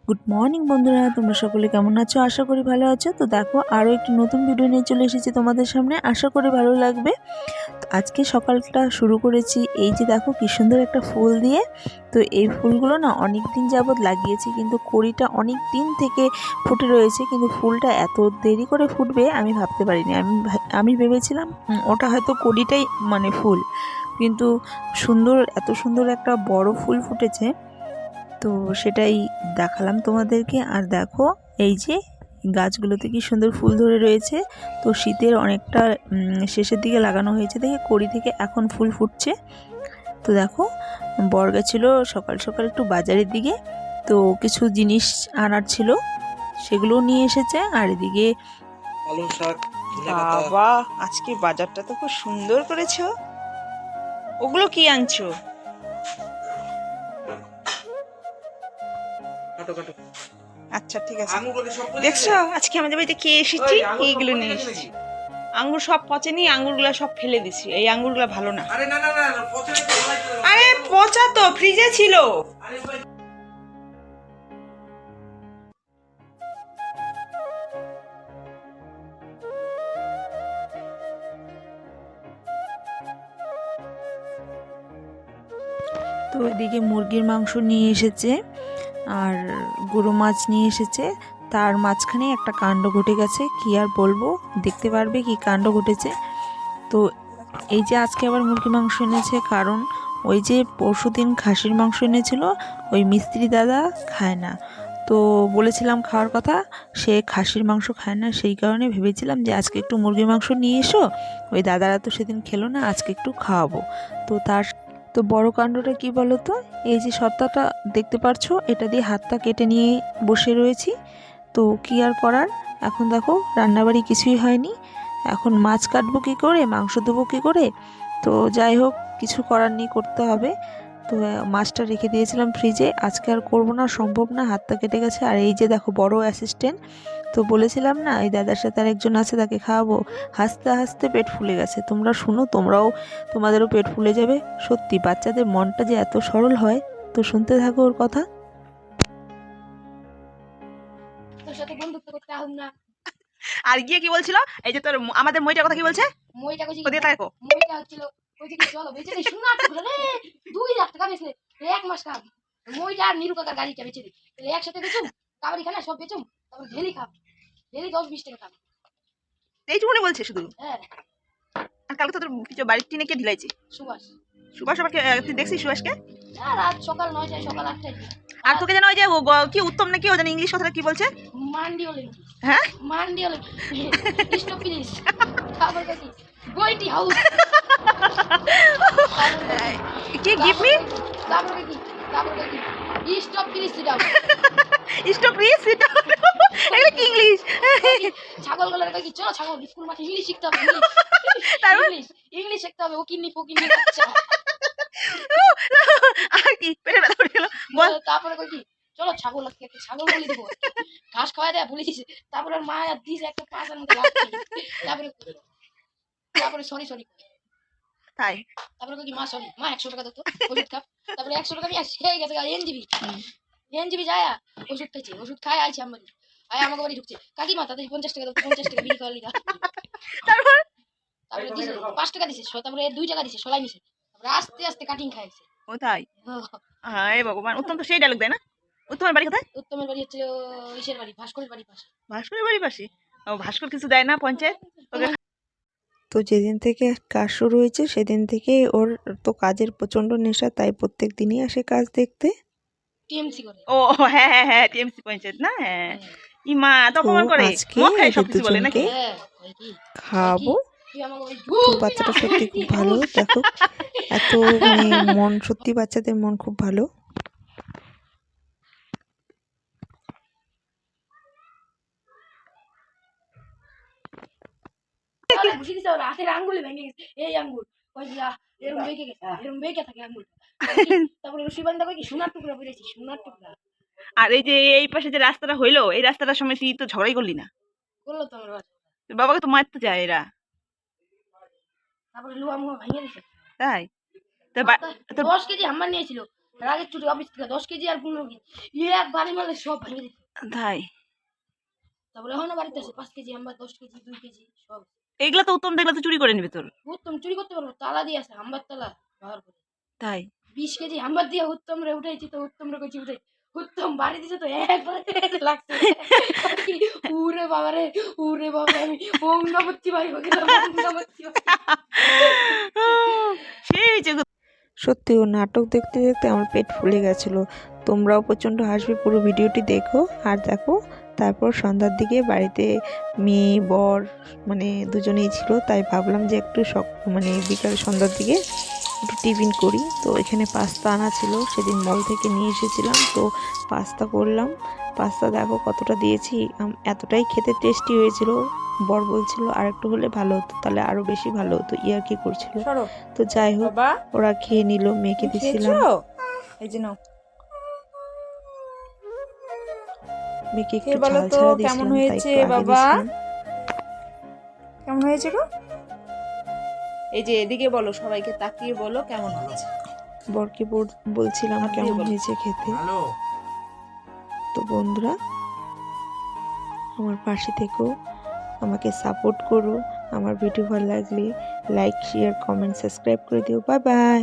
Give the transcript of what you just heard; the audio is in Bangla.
গুড মর্নিং বন্ধুরা, তোমরা সকলে কেমন আছো? আশা করি ভালো আছো। তো দেখো, আরও একটি নতুন ভিডিও নিয়ে চলে এসেছি তোমাদের সামনে। আশা করি ভালো লাগবে। তো আজকে সকালটা শুরু করেছি এই যে দেখো কি সুন্দর একটা ফুল দিয়ে। তো এই ফুলগুলো না অনেক দিন যাবৎ লাগিয়েছি, কিন্তু কড়িটা অনেক দিন থেকে ফুটে রয়েছে, কিন্তু ফুলটা এত দেরি করে ফুটবে আমি ভাবতে পারিনি। আমি ভেবেছিলাম ওটা হয়তো কড়িটাই মানে ফুল, কিন্তু এত সুন্দর একটা বড় ফুল ফুটেছে। তো সেটাই দেখালাম তোমাদেরকে। আর দেখো এই যে গাছগুলোতে কি সুন্দর ফুল ধরে রয়েছে। তো শীতের অনেকটা শেষের দিকে লাগানো হয়েছে দেখে কড়ি থেকে এখন ফুল ফুটছে। তো দেখো, বর গেছিল সকাল সকাল একটু বাজারের দিকে, তো কিছু জিনিস আনার ছিল, সেগুলো নিয়ে এসেছে। আর এদিকে পালং শাক, বাবা আজকে বাজারটা তো খুব সুন্দর করেছো। ওগুলো কি আনছো? আচ্ছা ঠিক আছে। দেখছো আজকে আমাদের বাড়িতে কে এসেছি? এইগুলো নিয়ে এসেছি। আঙ্গুর সব পচেনি, আঙ্গুরগুলো সব ফেলে দিছি। এই আঙ্গুরগুলো ভালো না। আরে পচা তো, ফ্রিজে ছিল। তো এদিকে মুরগির মাংস নিয়ে এসেছে, আর গরু মাছ নিয়ে এসেছে। তার মাঝখানে একটা কাণ্ড ঘটে গেছে, কি আর বলবো, দেখতে পারবে কি কাণ্ড ঘটেছে। তো এই যে আজকে আবার মুরগি মাংস এনেছে, কারণ ওই যে পরশুদিন খাসির মাংস এনেছিল, ওই মিস্ত্রি দাদা খায় না। তো বলেছিলাম খাওয়ার কথা, সে খাসির মাংস খায় না, সেই কারণে ভেবেছিলাম যে আজকে একটু মুরগির মাংস নিয়ে এসো। ওই দাদারা তো সেদিন খেলো না, আজকে একটু খাওয়াবো। তো বড় কাণ্ডটা কি বলো তো, এই যে সত্তাটা দেখতে পারছো, এটা দিয়ে হাতটা কেটে নিয়ে বসে রয়েছি। তো কি আর করার, এখন দেখো রান্নাবাড়ি কিছুই হয়নি। এখন মাছ কাটবো কী করে, মাংস দেবো কী করে। তো যাই হোক, কিছু করার নেই, করতে হবে। তো মাছটা রেখে দিয়েছিলাম ফ্রিজে, আজকে আর করবো না, সম্ভব না, হাতটা কেটে গেছে। আর এই যে দেখো বড় অ্যাসিস্ট্যান্ট, তো বলেছিলাম না এই দাদার সাথে আরেকজন আছে, তাকে খাওয়াবো। হাসতে হাসতে পেট ফুলে গেছে। তোমরা শুনো, তোমাদেরও পেট ফুলে যাবে। সত্যি বাচ্চাদের মনটা যে এত সরল হয়। তো শুনতে থাকো ওর কথা। তোর সাথে বন্ধুত্ব করতে আহুম না। আর গিয়ে কি বলছিল? এই যে তোর আমাদের মইটার কথা কি বলছে? মইটা কইছি ওদিকে তাকাও। মইটা হচ্ছিল কইছে কি চলো বেচে দে, শোনা টুকরা রে 2 লাখ টাকা বেচলে এক মাস কাম। মইটা আর নিরু কাকার গাড়িটা বেচে দি, তাহলে একসাথে বেচুম, কাবাড়ি খানা সব বেচুম, তারপর ঢেলি খাব, ঢেলি 10-20 টাকা খাব। এইটুকুনি বলছে শুধু। হ্যাঁ, আর কালকে তো তোর কিছু বাড়ির টিনে কে ঢিলাইছে? সুভাষ। সুভাষ আবার তুই দেখছিস সুভাষকে? আর রাত সকাল 9টায় সকাল 8টায় আর তোকে যেন ওই যে কি উত্তম নাকি ও জানি ইংলিশ কথাটা কি বলছে? মান্ডি হলেন কি, হ্যাঁ মান্ডি হলেন স্টপ প্লিজ, তারপর কি গোইটি হাউস, কি গিভ মি, তারপর কি stop please sit down, stop please sit down. এগুলো কি ইংলিশ? ছাগল গলার কি চলো ছাগল স্কুল মাঠে ইংলিশ শিখতে হবে, ইংলিশ ইংলিশ শিখতে হবে, ওকিনি ফকিনি বাচ্চা। আর কি পেটে ব্যথা উঠে গেল বল। তারপরে কই কি চলো ছাগল আজকে একটা ছাগল বলি দেবো, ঘাস খাওয়াই দেয় বলে দিছে। তারপরে আর মা আর দিছে একটা পাঁচার মধ্যে লাথি। তারপরে তারপরে সরি সরি, তাই তারপরে কই কি মা সরি মা 100 টাকা দিত ওষুধ খা। তারপরে 100 টাকা নিয়ে সেই গেছে এনজিবি যায় ওষুধ খাইছে, ওষুধ খাই আইছে আমার আয় আমাকে বাড়ি ঢুকছে, কাকিমা তাদের 50 টাকা দাও, 50 টাকা বিল খাওয়ালি না। তারপর তারপরে দিছে 5 টাকা দিছে, তারপরে 2 টাকা দিছে সলাই নিছে, তারপরে আস্তে আস্তে কাটিং খাইছে। ও তাই? হায় ভগবান, উত্তম তো সেই ডায়লগ দেয় না। উত্তমের বাড়ি কোথায়? উত্তমের বাড়ি হচ্ছে ইসের বাড়ি, ভাস্করের বাড়ির পাশে। ভাস্করের বাড়ির পাশে? ও ভাস্কর কিছু দেয় না পঞ্চায়েত ওকে? তো যেদিন থেকে কাজ শুরু হয়েছে সেদিন থেকে ওর তো কাজের প্রচণ্ড নেশা, তাই প্রত্যেক দিনই আসে কাজ দেখতে। টিএমসি করে। ও হ্যাঁ হ্যাঁ হ্যাঁ, টিএমসি পঞ্চায়েত না? হ্যাঁ। ইমা তো তো অপমান করে, আজকে মদ খায় এদের সবকিছু বলে নাকি? দুজনকে হ্যাঁ কই কি খাওয়াবো। তুই আমাকে ওই তো বাচ্চাটা সত্যি খুব ভালো, দেখো এত মানে মন, সত্যি বাচ্চাদের মন খুব ভালো। তাহলে বুঝি দিছে ওর হাতের আঙ্গুলে ভেঙে গেছে, এই আঙ্গুল কই দিয়া এরকম বেঁকে গেছে, এরকম বেঁকে থাকে আঙ্গুল। তারপরে রশিবান্ধা কই কি সোনার টুকরা পড়েছি, সোনার টুকরা। আর এই যে এই পাশে যে রাস্তাটা হইলো, এই রাস্তাটার সময় তুই তো ঝগড়াই করলি না? করলো তো আমার বাচ্চা। তোর বাবাকে তো মারতে যায় এরা। তারপরে লুয়া মুয়া ভেঙে দিছে। তাই? তোর 10 কেজি হাম্মার নিয়েছিল, রাগের চুরি অফিস থেকে 10 কেজি আর 15 কেজি একবারে মারলে সব ভেঙে দিত। তাই তারপরে এখনো বাড়িতে আছে 5 কেজি আম্বার, 10 কেজি, 2 কেজি সব। এইগুলা তো উত্তম দেখলে তো চুরি করে নিবি তোর। উত্তম চুরি করতে পারবো, তালা দিয়ে আছে আম্বার তালা ব্যবহার করে। তাই 20 কেজি আম্বার দিয়ে উত্তম রে উঠাইছি, তো উত্তম রে কইছি উঠাই, উত্তম বাড়ি দিছে তো একবারে লাগছে। উরে বাবা রে, উরে বাবা আমি ওম নমঃ শিবায় বললাম, ওম নমঃ শিবায়। সেই হয়েছে গো। সত্যি ও নাটক দেখতে দেখতে আমার পেট ফুলে গেছিলো। তোমরাও প্রচণ্ড হাসবে, পুরো ভিডিওটি দেখো। আর দেখো তারপর সন্ধ্যার দিকে বাড়িতে মেয়ে বর মানে দুজনেই ছিল, তাই ভাবলাম যে একটু মানে বিকাল সন্ধ্যার দিকে একটু টিফিন করি। তো এখানে পাস্তা আনা ছিল, সেদিন মল থেকে নিয়ে এসেছিলাম, তো পাস্তা করলাম। পাস্তা দেখো কতটা দিয়েছি, এতটাই খেতে টেস্টি হয়েছিল। বর বলছিল আর একটু হলে ভালো হতো, তাহলে আরো বেশি ভালো হতো, ইয়ার্কি করছিল। তো যাই হোক বাবা ওরা খেয়ে নিল, মেয়েকে দিছিলাম, এই যে নাও মেয়েকে একটু খেয়ে বলো ঝাল তো ছাড়া কেমন দিয়েছিলাম, তাই হয়েছে একটু আগে বাবা? দিয়েছিলাম। কেমন হয়েছে গো? এই যে এদিকে বলো, সবাইকে তাকিয়ে বলো কেমন হয়েছে। বরকে বলছিলাম হাত দিয়ে কেমন বলো। হয়েছে খেতে। তো বন্ধুরা আমার পাশে থেকো, আমাকে সাপোর্ট করো। আমার ভিডিও ভালো লাগলে লাইক, শেয়ার, কমেন্ট, সাবস্ক্রাইব করে দিও। Bye bye.